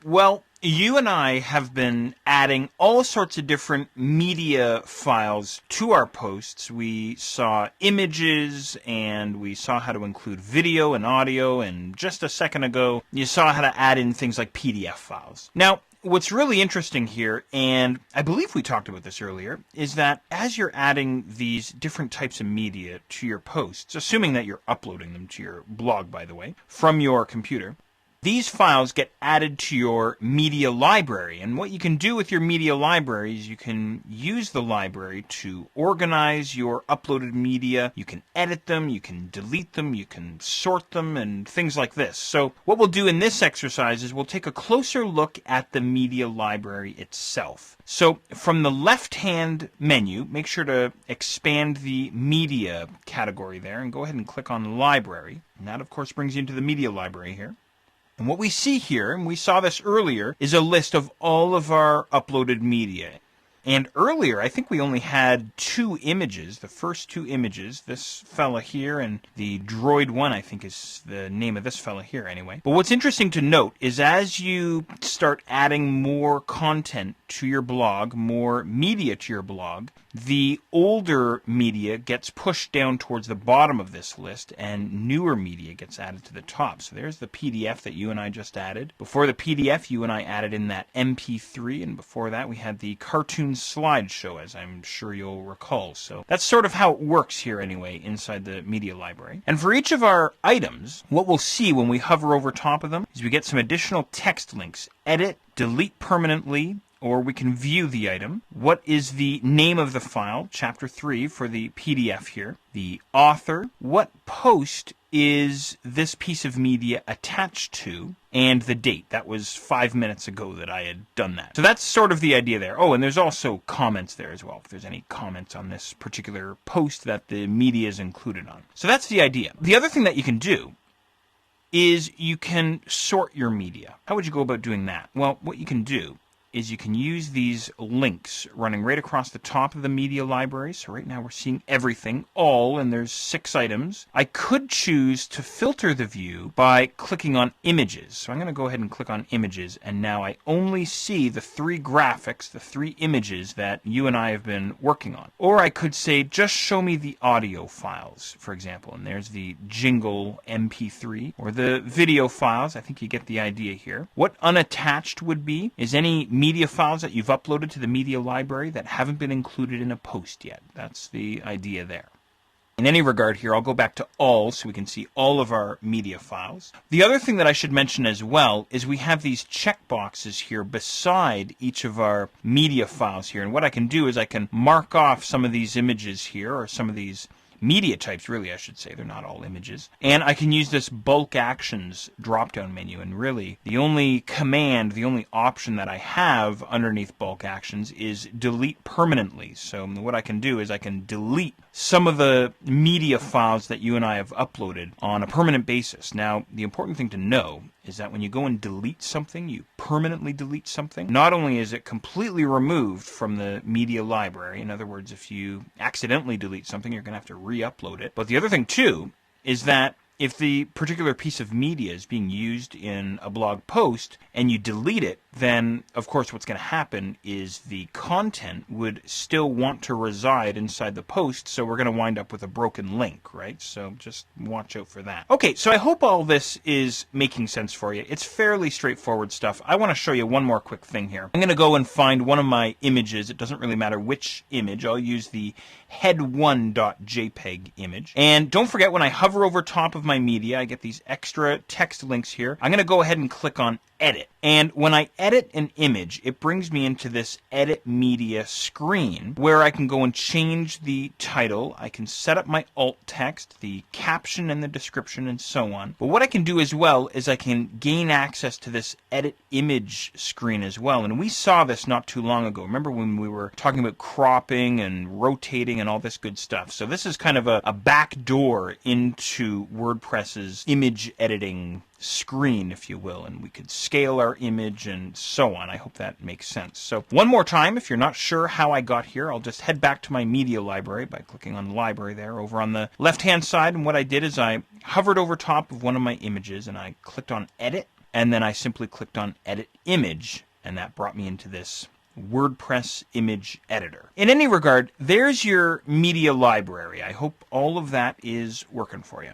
Well, you and I have been adding all sorts of different media files to our posts. We saw images and we saw how to include video and audio, and just a second ago you saw how to add in things like PDF files. Now, what's really interesting here, and I believe we talked about this earlier, is that as you're adding these different types of media to your posts, assuming that you're uploading them to your blog, by the way, from your computer, these files get added to your media library. And what you can do with your media library is you can use the library to organize your uploaded media. You can edit them, you can delete them, you can sort them, and things like this. So what we'll do in this exercise is we'll take a closer look at the media library itself. So from the left-hand menu, make sure to expand the media category there and go ahead and click on Library. And that, of course, brings you into the media library here. And what we see here, and we saw this earlier, is a list of all of our uploaded media. And earlier, I think we only had 2 images, the first 2 images, this fella here and the Droid 1, I think is the name of this fella here anyway. But what's interesting to note is as you start adding more content to your blog, more media to your blog, the older media gets pushed down towards the bottom of this list and newer media gets added to the top. So there's the PDF that you and I just added. Before the PDF, you and I added in that MP3, and before that we had the cartoon slideshow, as I'm sure you'll recall. So that's sort of how it works here anyway inside the media library. And for each of our items, what we'll see when we hover over top of them is we get some additional text links. Edit, delete permanently, or we can view the item. What is the name of the file, chapter 3 for the PDF here, the author, what post is this piece of media attached to, and the date. That was 5 minutes ago that I had done that. So that's sort of the idea there. Oh, and there's also comments there as well, if there's any comments on this particular post that the media is included on. So that's the idea. The other thing that you can do is you can sort your media. How would you go about doing that? Well, what you can do is you can use these links running right across the top of the media library. So right now we're seeing everything, all, and there's 6 items. I could choose to filter the view by clicking on images. So I'm going to go ahead and click on images, and now I only see the 3 graphics, the 3 images that you and I have been working on. Or I could say, just show me the audio files, for example, and there's the jingle MP3, or the video files. I think you get the idea here. What unattached would be is any media files that you've uploaded to the media library that haven't been included in a post yet. That's the idea there. In any regard here, I'll go back to all so we can see all of our media files. The other thing that I should mention as well is we have these checkboxes here beside each of our media files here. And what I can do is I can mark off some of these images here, or some of these media types, really, I should say. They're not all images. And I can use this bulk actions drop-down menu. And really, the only command, the only option that I have underneath bulk actions is delete permanently. So what I can do is I can delete some of the media files that you and I have uploaded on a permanent basis. Now, the important thing to know is that when you go and delete something, you permanently delete something, not only is it completely removed from the media library, in other words, if you accidentally delete something, you're going to have to re-upload it, but the other thing too is that if the particular piece of media is being used in a blog post and you delete it, then of course what's going to happen is the content would still want to reside inside the post, so we're going to wind up with a broken link, right? So just watch out for that. Okay, so I hope all this is making sense for you. It's fairly straightforward stuff. I want to show you one more quick thing here. I'm going to go and find one of my images. It doesn't really matter which image. I'll use the head1.jpg image. And don't forget, when I hover over top of my media, I get these extra text links here. I'm going to go ahead and click on Edit. And when I edit an image, it brings me into this Edit Media screen where I can go and change the title. I can set up my alt text, the caption and the description, and so on. But what I can do as well is I can gain access to this Edit Image screen as well. And we saw this not too long ago. Remember when we were talking about cropping and rotating and all this good stuff? So this is kind of a back door into WordPress's image editing screen, if you will, and we could scale our image and so on. I hope that makes sense. So one more time, if you're not sure how I got here, I'll just head back to my media library by clicking on library there over on the left hand side, and what I did is I hovered over top of one of my images and I clicked on edit. and then I simply clicked on Edit Image, and that brought me into this WordPress image editor. In any regard, there's your media library. I hope all of that is working for you.